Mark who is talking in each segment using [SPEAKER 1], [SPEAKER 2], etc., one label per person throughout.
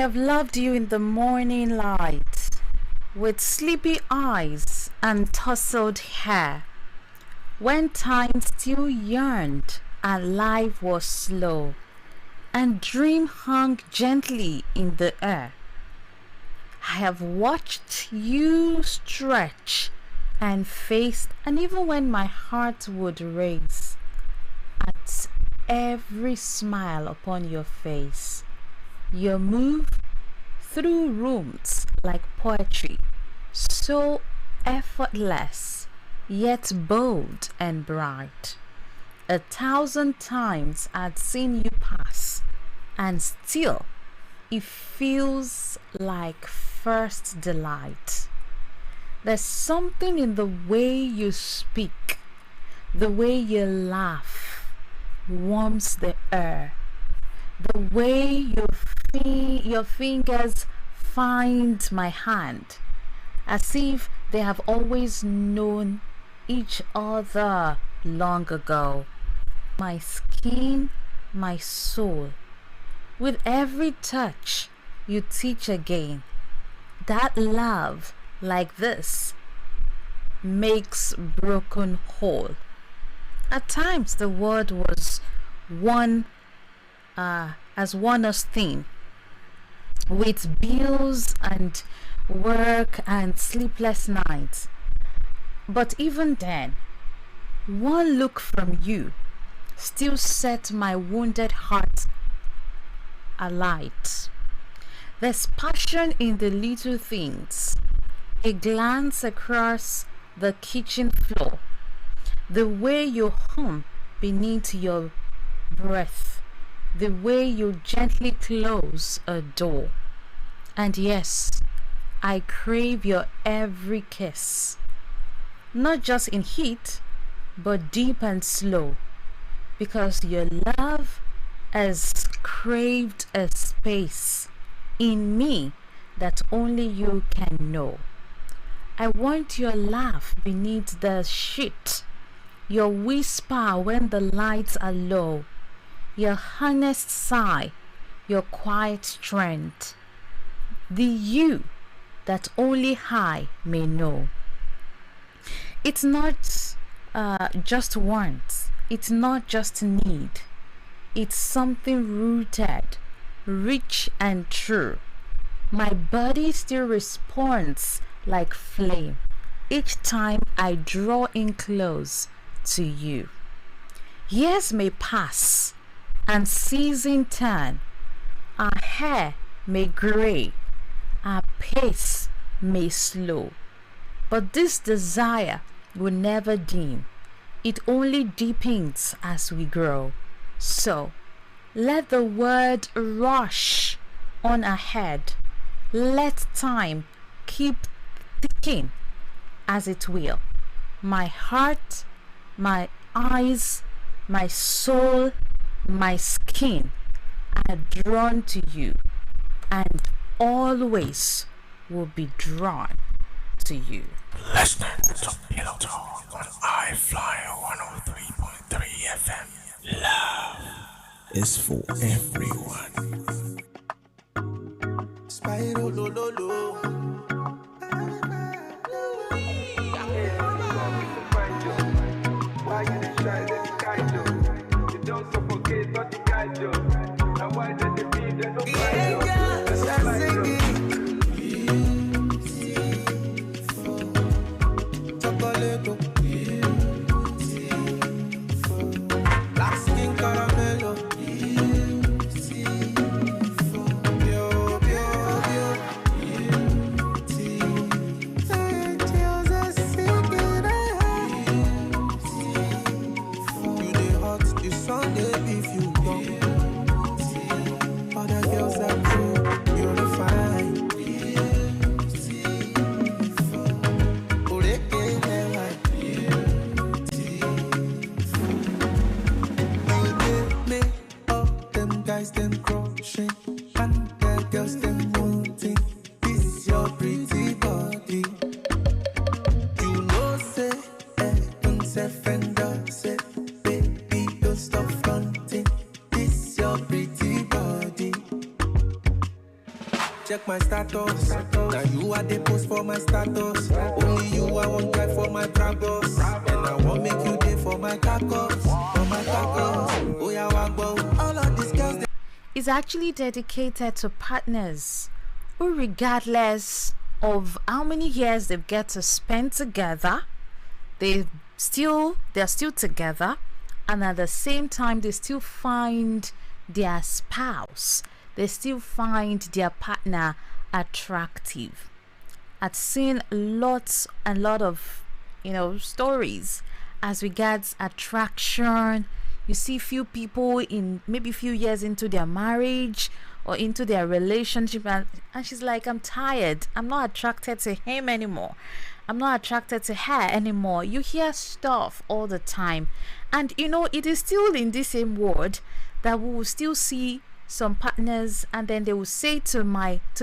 [SPEAKER 1] have loved you in the morning light, with sleepy eyes and tousled hair, when time still yearned and life was slow, and dream hung gently in the air. I have watched you stretch and face, and even when my heart would race, at every smile upon your face, your move through rooms like poetry, so effortless, yet bold and bright. 1,000 times I'd seen you pass, and still it feels like first delight. There's something in the way you speak, the way you laugh warms the air, the way your fingers find my hand, as if they have always known each other long ago. My skin, my soul, with every touch you teach again that love like this makes broken whole. At times the word was one as one us thin, with bills and work and sleepless nights. But even then, one look from you still set my wounded heart alight. There's passion in the little things, a glance across the kitchen floor, the way you hum beneath your breath, the way you gently close a door. And yes, I crave your every kiss, not just in heat, but deep and slow, because your love has craved a space in me that only you can know. I want your laugh beneath the sheet, your whisper when the lights are low, your honest sigh, your quiet strength, the you that only I may know. It's not just want, it's not just need, it's something rooted, rich and true. My body still responds like flame each time I draw in close to you. Years may pass and season turn, our hair may gray, our pace may slow, but this desire will never dim. It only deepens as we grow. So let the word rush on ahead. Let time keep ticking as it will. My heart, my eyes, my soul, my skin are drawn to you, and always will be drawn to you.
[SPEAKER 2] Listening to Pillow Talk on I-FLIER 103.3 FM. Love is for everyone.
[SPEAKER 3] Spyro lo lo lo. Why you dey try this kind of? You don't suffocate, not the guide you. Now why did they be there no find you? Just singing. Chocolate, black skin caramello. Them crushing and the girls them wanting this your pretty body. You know say don't say fender say baby don't stop fronting this your pretty body. I check my status. Now you are the post for my status. Only you I want drive for my Brabus. And I want make you day for my tacos. For my tacos. Oh yeah, wagbo. All of these girls.
[SPEAKER 1] Is actually dedicated to partners who, regardless of how many years they get to spend together, they're still together, and at the same time they still find their spouse, they still find their partner attractive. I've seen a lot of stories as regards attraction. You see few people in maybe few years into their marriage or into their relationship, and she's like, I'm tired, I'm not attracted to him anymore, I'm not attracted to her anymore. You hear stuff all the time, and it is still in the same word that we will still see some partners, and then they will say to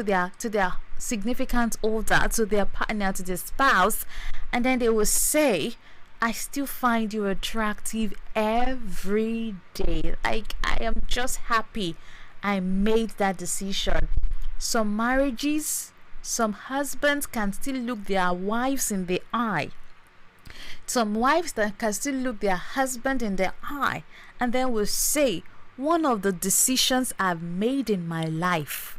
[SPEAKER 1] their significant other, to their partner, to their spouse, and then they will say, I still find you attractive every day. Like, I am just happy I made that decision. Some marriages, some husbands can still look their wives in the eye. Some wives that can still look their husband in the eye, and then will say, one of the decisions I've made in my life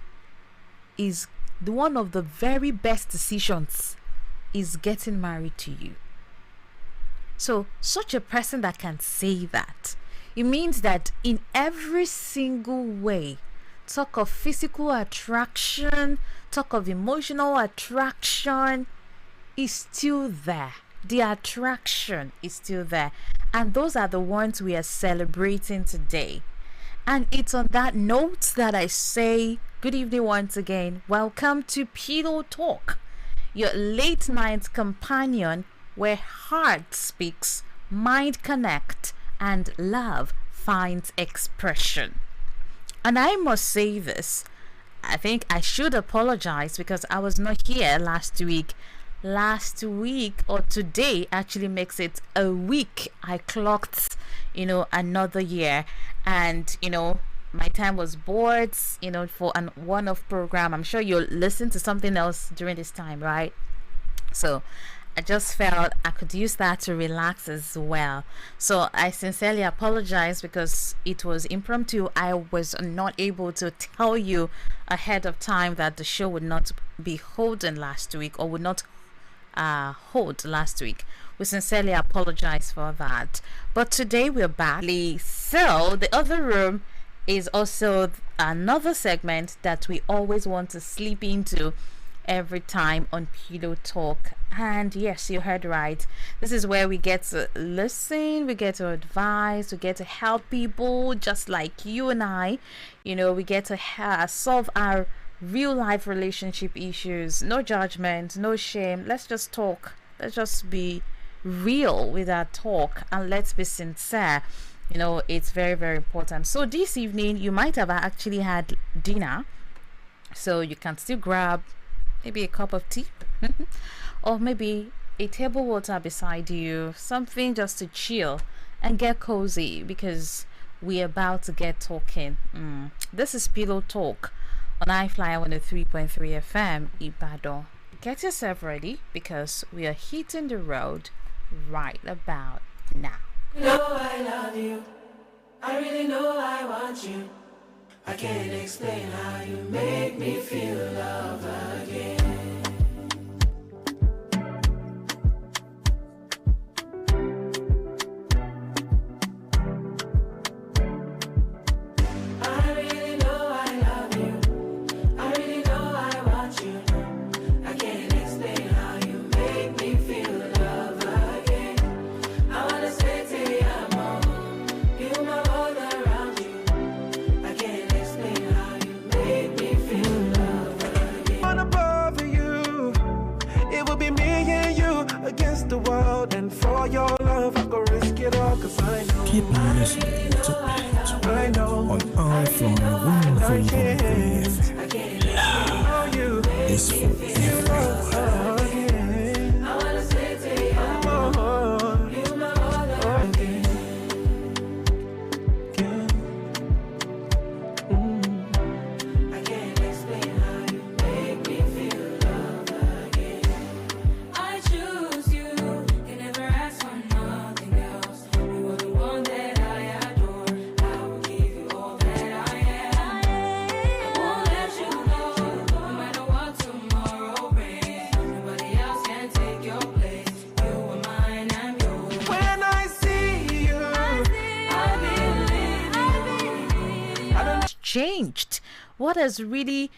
[SPEAKER 1] is one of the very best decisions is getting married to you. So such a person that can say that, it means that in every single way, talk of physical attraction, talk of emotional attraction, is still there. The attraction is still there, and those are the ones we are celebrating today. And it's on that note that I say good evening once again. Welcome to Pillow Talk, your late night companion, where heart speaks, mind connect, and love finds expression. And I must say this, I think I should apologize because I was not here last week. Last week, or today actually makes it a week, I clocked another year, and my time was bored for an one-off program. I'm sure you'll listen to something else during this time, right? So I just felt I could use that to relax as well. So I sincerely apologize because it was impromptu. I was not able to tell you ahead of time that the show would not be holding last week, or would not hold last week. We sincerely apologize for that. But today we're back. So the other room is also another segment that we always want to sleep into every time on Pillow Talk. And yes, you heard right, this is where we get to listen, we get to advise, we get to help people just like you and I. We get to solve our real life relationship issues. No judgment, no shame. Let's just talk. Let's just be real with our talk, and let's be sincere. It's very, very important. So this evening you might have actually had dinner, so you can still grab maybe a cup of tea or maybe a table water beside you, something just to chill and get cozy, because we're about to get talking. This is Pillow Talk on I-FLIER 103.3 FM Ibadan. Get yourself ready because we are hitting the road right about now.
[SPEAKER 4] I love you. I really know I want you. I can't explain how you make me feel love again. The world, and for your love I go risk it all, cause I know.
[SPEAKER 2] Keep listening to
[SPEAKER 4] I know
[SPEAKER 2] on I-FLIER 103.3 FM. Love is for everyone.
[SPEAKER 4] I wanna say to you, you my all again. I can't explain how you
[SPEAKER 1] changed? What has really,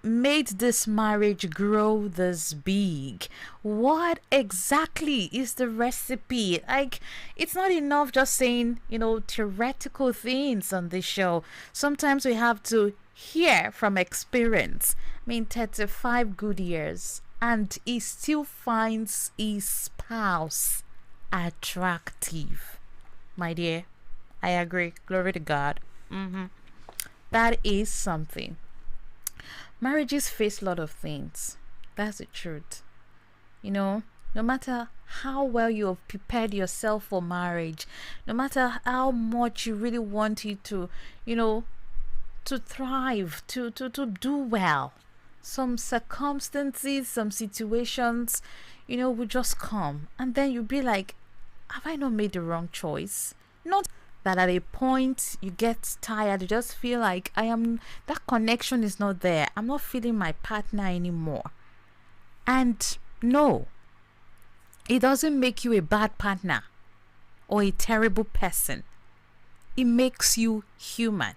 [SPEAKER 1] made this marriage grow this big? What exactly is the recipe? Like, it's not enough just saying, theoretical things on this show. Sometimes we have to hear from experience. 35 good years, and he still finds his spouse attractive. My dear, I agree. Glory to God. That is something. Marriages face a lot of things. That's the truth. No matter how well you have prepared yourself for marriage, no matter how much you really want it to, to thrive, to do well, some circumstances, some situations, will just come, and then you'll be like, have I not made the wrong choice? Not that at a point you get tired, you just feel like that connection is not there. I'm not feeling my partner anymore. And no, it doesn't make you a bad partner or a terrible person. It makes you human.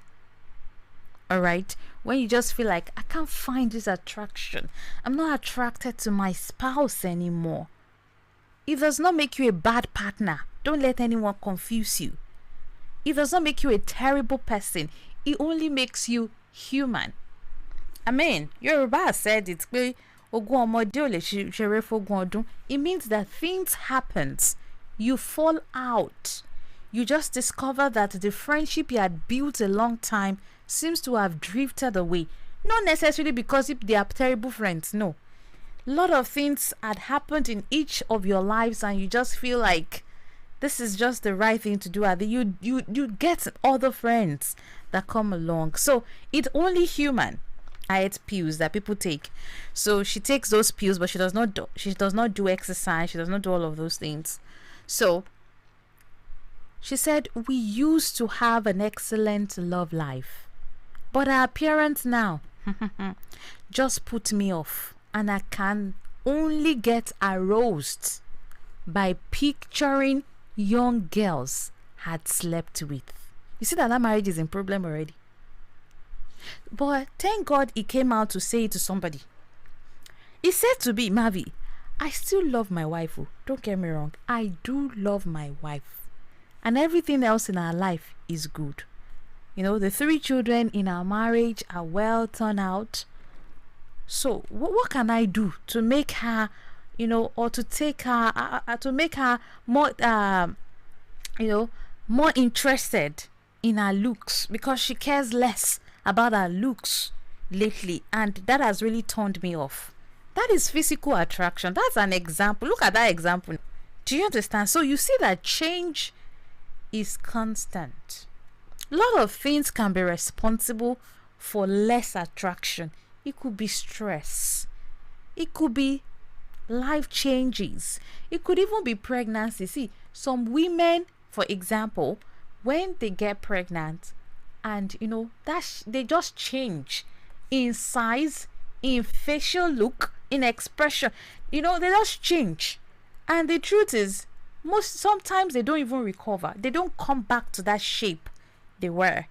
[SPEAKER 1] Alright? When you just feel like, I can't find this attraction, I'm not attracted to my spouse anymore. It does not make you a bad partner. Don't let anyone confuse you. It does not make you a terrible person. It only makes you human. Yoruba said it. It means that things happen. You fall out. You just discover that the friendship you had built a long time seems to have drifted away. Not necessarily because they are terrible friends. No. A lot of things had happened in each of your lives, and you just feel like this is just the right thing to do. You get other friends that come along. So it's only human. I ate pills that people take. So she takes those pills, but she does not do exercise. She does not do all of those things. So she said, we used to have an excellent love life, but our appearance now just put me off, and I can only get aroused by picturing young girls had slept with. You see that marriage is in problem already. But thank God he came out to say it to somebody. He said to me, Mavi, I still love my wife. Don't get me wrong. I do love my wife. And everything else in our life is good. The 3 children in our marriage are well turned out. So what can I do to make her, or to take her, to make her more, more interested in her looks, because she cares less about her looks lately, and that has really turned me off. That is physical attraction. That's an example. Look at that example. Do you understand? So you see that change is constant. A lot of things can be responsible for less attraction. It could be stress. It could be life changes. It could even be pregnancy. See, some women, for example, when they get pregnant, and they just change in size, in facial look, in expression. They just change. And the truth is, sometimes they don't even recover. They don't come back to that shape they were.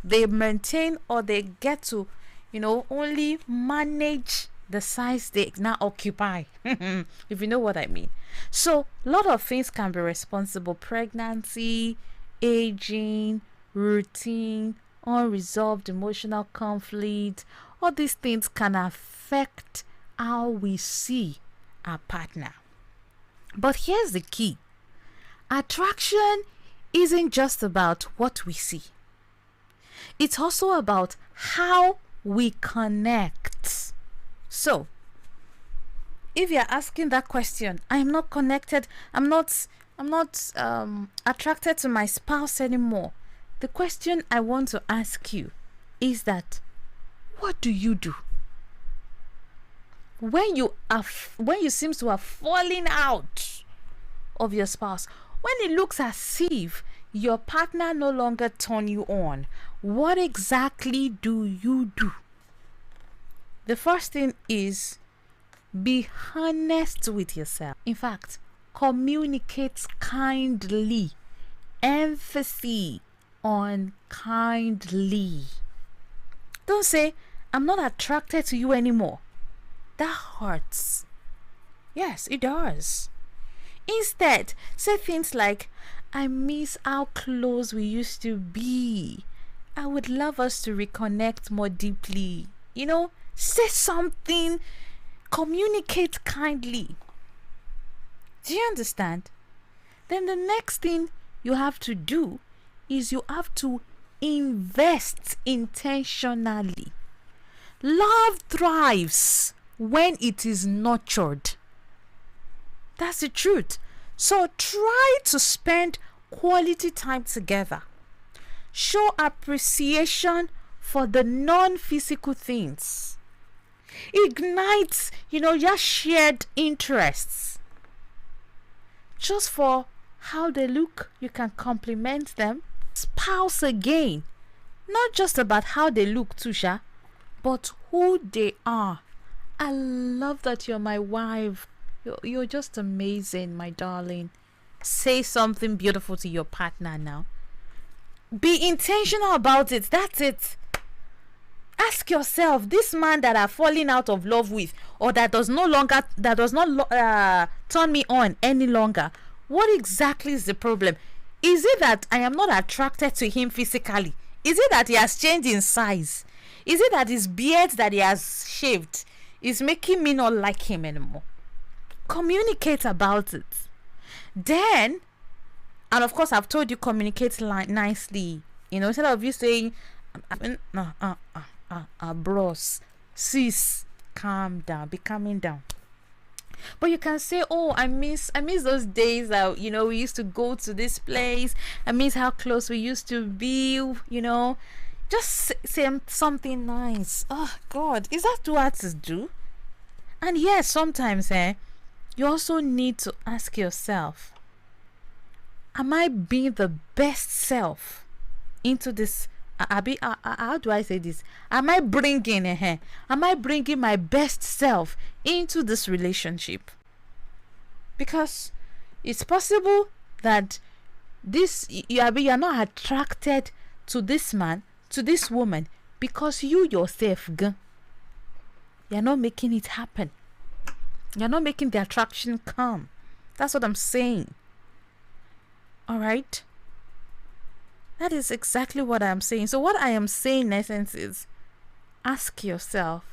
[SPEAKER 1] They maintain, or they get to only manage the size they now occupy. If you know what I mean. So a lot of things can be responsible. Pregnancy, aging, routine, unresolved emotional conflict. All these things can affect how we see our partner. But here's the key. Attraction isn't just about what we see. It's also about how we connect. So, if you're asking that question, I'm not connected, I'm not attracted to my spouse anymore. The question I want to ask you is that, what do you do when you seem to have fallen out of your spouse? When it looks as if your partner no longer turn you on, what exactly do you do? The first thing is, be honest with yourself. In fact, communicate kindly. Emphasis on kindly. Don't say, I'm not attracted to you anymore. That hurts. Yes, it does. Instead, say things like, I miss how close we used to be. I would love us to reconnect more deeply. Say something. Communicate kindly. Do you understand? Then the next thing you have to do is you have to invest intentionally. Love thrives when it is nurtured. That's the truth. So try to spend quality time together. Show appreciation for the non-physical things. Ignite, your shared interests. Just for how they look, you can compliment them. Spouse again. Not just about how they look, Tusha, but who they are. I love that you're my wife. You're just amazing, my darling. Say something beautiful to your partner now. Be intentional about it. That's it. Ask yourself, this man that I've fallen out of love with, or that does not turn me on any longer, what exactly is the problem? Is it that I am not attracted to him physically? Is it that he has changed in size? Is it that his beard that he has shaved is making me not like him anymore? Communicate about it. Then, and of course I've told you, communicate nicely. Instead of you saying, bros, sis, calm down, be calming down. But you can say, oh, I miss those days that we used to go to this place. I miss how close we used to be. Just say something nice. Oh God, is that too hard to do? And yes, sometimes you also need to ask yourself, am I being the best self into this? How do I say this? Am I bringing my best self into this relationship? Because it's possible that you're not attracted to this man, to this woman, because you yourself, you're not making it happen. You're not making the attraction come. That's what I'm saying. All right. That is exactly what I am saying. So what I am saying in essence is, ask yourself,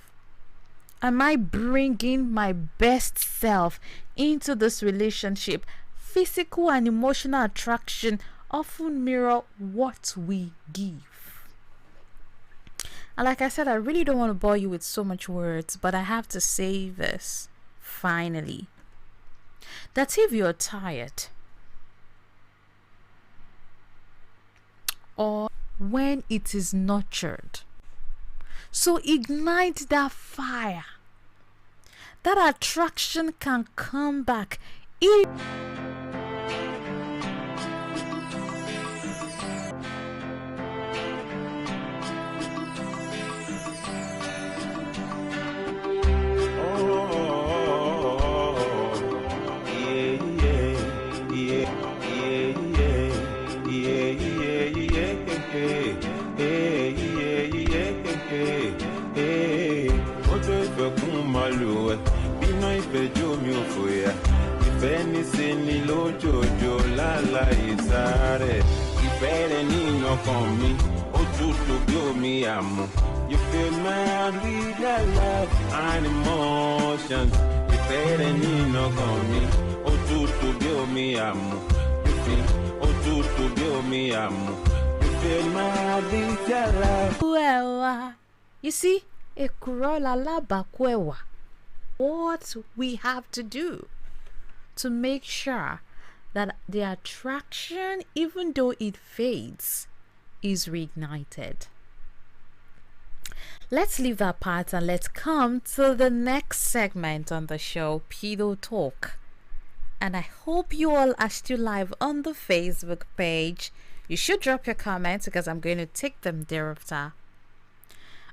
[SPEAKER 1] am I bringing my best self into this relationship? Physical and emotional attraction often mirror what we give. And like I said, I really don't want to bore you with so much words, but I have to say this finally. That if you're tired, or when it is nurtured, so ignite that fire. That attraction can come back.
[SPEAKER 5] You feel mad with that love and emotions. You feel any knock on me. Oh, to build me You feel, to build me You feel mad with that love.
[SPEAKER 1] Well, you see, what we have to do to make sure that the attraction, even though it fades, is reignited. Let's leave that part and let's come to the next segment on the show, Pedo Talk. And I hope you all are still live on the Facebook page. You should drop your comments because I'm going to take them thereafter.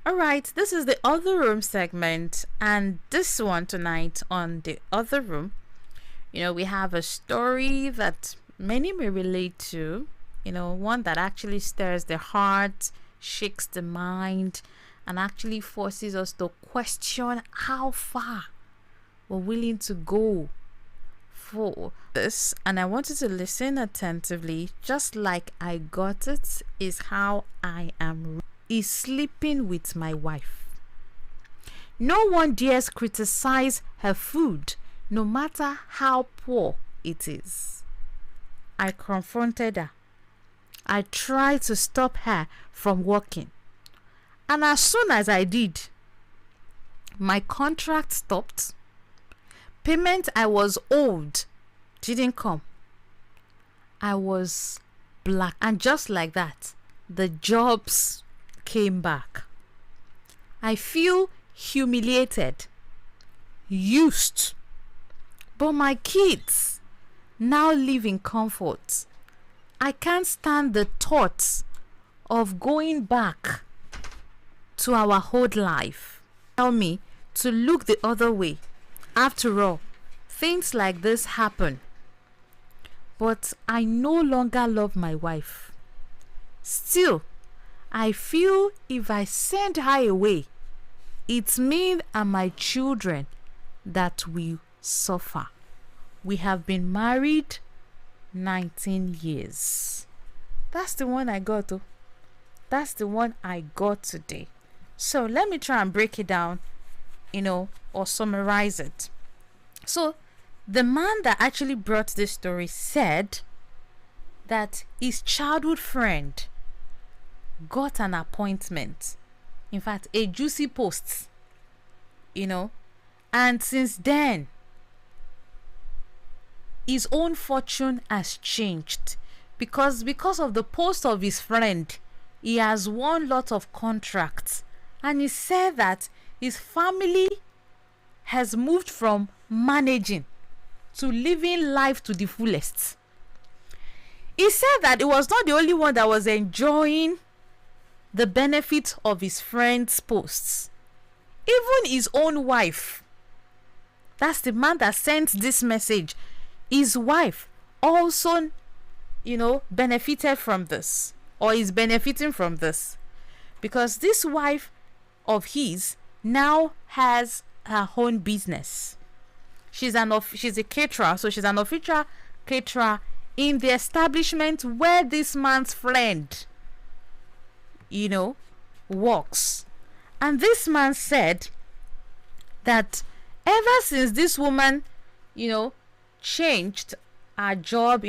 [SPEAKER 1] Alright, this is the Other Room segment, and this one tonight on the Other Room, we have a story that many may relate to, one that actually stirs the heart, shakes the mind, and actually forces us to question how far we're willing to go for this. And I want you to listen attentively. Just like I got it is how I am is sleeping with my wife. No one dares criticize her food, no matter how poor it is. I confronted her. I tried to stop her from working. And as soon as I did, my contract stopped. Payment I was owed didn't come. I was black. And just like that, the jobs came back. I feel humiliated, used. But my kids now live in comfort. I can't stand the thoughts of going back to our old life. Tell me to look the other way. After all, things like this happen. But I no longer love my wife. Still, I feel if I send her away, it's me and my children that will suffer. We have been married 19 years. That's the one I got though. That's the one I got today. So let me try and break it down, or summarize it. So the man that actually brought this story said that his childhood friend got an appointment. In fact, a juicy post, and since then, his own fortune has changed because of the post of his friend. He has won lot of contracts, and he said that his family has moved from managing to living life to the fullest. He said that he was not the only one that was enjoying the benefit of his friend's posts. Even his own wife, that's the man that sent this message, his wife also, benefited from this, or is benefiting from this, because this wife of his now has her own business. She's a caterer, so she's an official caterer in the establishment where this man's friend, works. And this man said that ever since this woman, changed her job,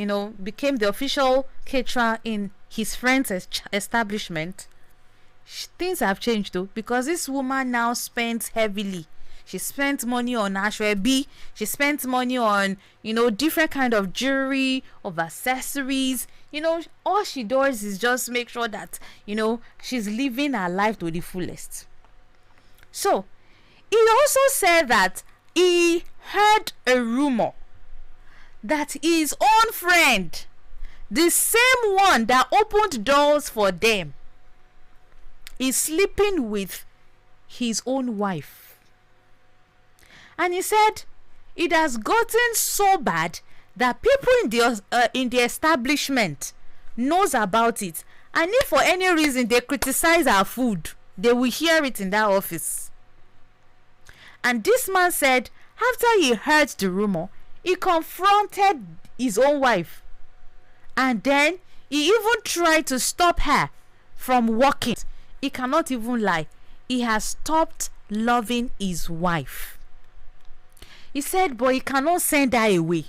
[SPEAKER 1] became the official caterer in his friend's establishment, things have changed though, because this woman now spends heavily. She spent money on ashwebi. She spent money on, different kind of jewelry, of accessories. All she does is just make sure that, she's living her life to the fullest. So, he also said that he heard a rumor that his own friend, the same one that opened doors for them, is sleeping with his own wife. And he said it has gotten so bad that people in the establishment knows about it, and if for any reason they criticize our food, they will hear it in that office. And this man said after he heard the rumor, he confronted his own wife, and then he even tried to stop her from working. He cannot even lie. He has stopped loving his wife. He said, but he cannot send her away,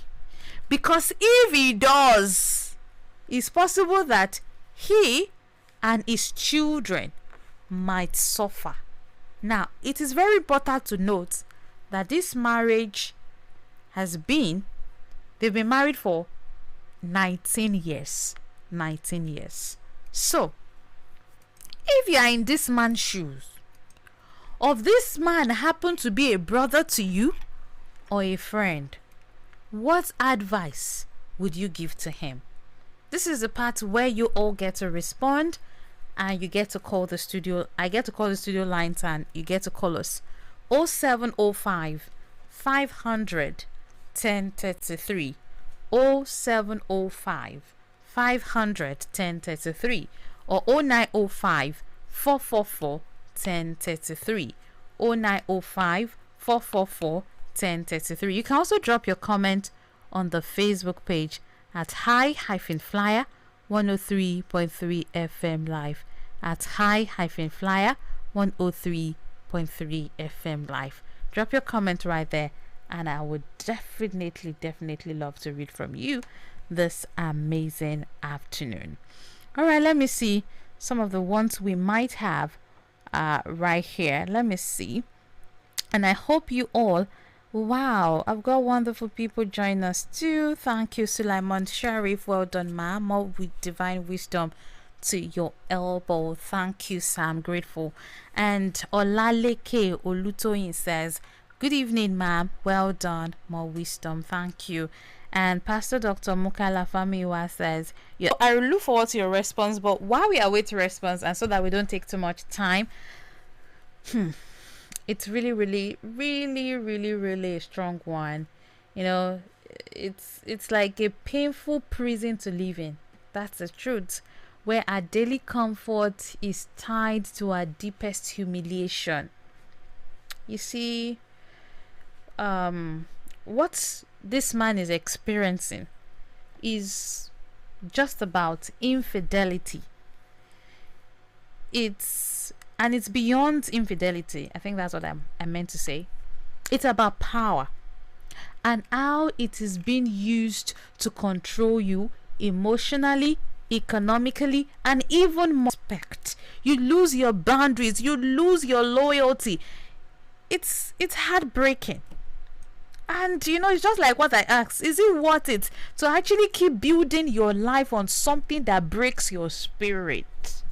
[SPEAKER 1] because if he does, it's possible that he and his children might suffer. Now, it is very important to note that this marriage they've been married for 19 years. 19 years. So, if you are in this man's shoes, or if this man happened to be a brother to you or a friend, what advice would you give to him? This is the part where you all get to respond, and you get to call the studio. I get to call the studio lines, and you get to call us 0705 500 1033, 0705 500 1033, or 0905 444 1033. 0905 444 1033. You can also drop your comment on the Facebook page at Hi-FLIER 103.3 FM live. At Hi-FLIER 103.3 FM live. Drop your comment right there, and I would definitely love to read from you this amazing afternoon. All right, let me see some of the ones we might have right here. Let me see. And I hope you all, wow, I've got wonderful people join us too. Thank you, Sulaiman Sharif. Well done, ma'am. More with divine wisdom to your elbow. Thank you, Sam. Grateful. And Olaleke Olutoyin says, good evening, ma'am. Well done. More wisdom. Thank you. And Pastor Dr. Mukala Famiwa says, yeah, I will look forward to your response, but while we await your response, and so that we don't take too much time, it's really a strong one. You know, it's like a painful prison to live in. That's the truth. Where our daily comfort is tied to our deepest humiliation. You see, what this man is experiencing is just about infidelity. It's beyond infidelity. I think that's what I meant to say. It's about power and how it is being used to control you emotionally, economically, and even more respect. You lose your boundaries, you lose your loyalty. It's heartbreaking. And you know, it's just like what I asked, is it worth it to actually keep building your life on something that breaks your spirit?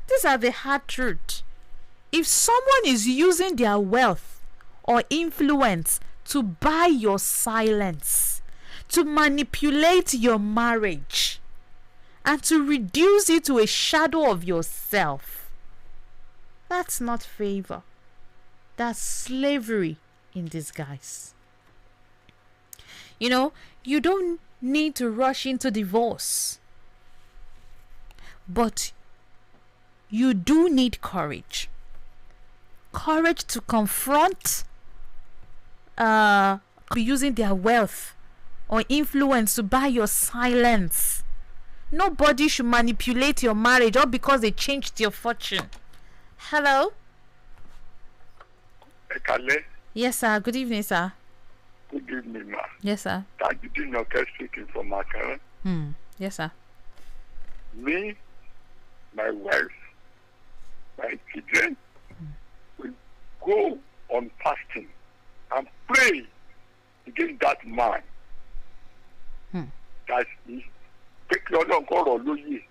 [SPEAKER 1] These are the hard truth. If someone is using their wealth or influence to buy your silence, to manipulate your marriage, and to reduce it to a shadow of yourself, that's not favor. That's slavery in disguise. You know, you don't need to rush into divorce, but you do need courage. Courage to confront using their wealth or influence to buy your silence. Nobody should manipulate your marriage all because they changed your fortune. Hello?
[SPEAKER 6] Ekale.
[SPEAKER 1] Yes, sir. Good evening, sir.
[SPEAKER 6] Good evening, ma.
[SPEAKER 1] Yes, sir.
[SPEAKER 6] Tajudeen Oke speaking from Akara.
[SPEAKER 1] Yes, sir.
[SPEAKER 6] Me, my wife, my children will go on fasting and pray against that man. That is, take your long call or lose,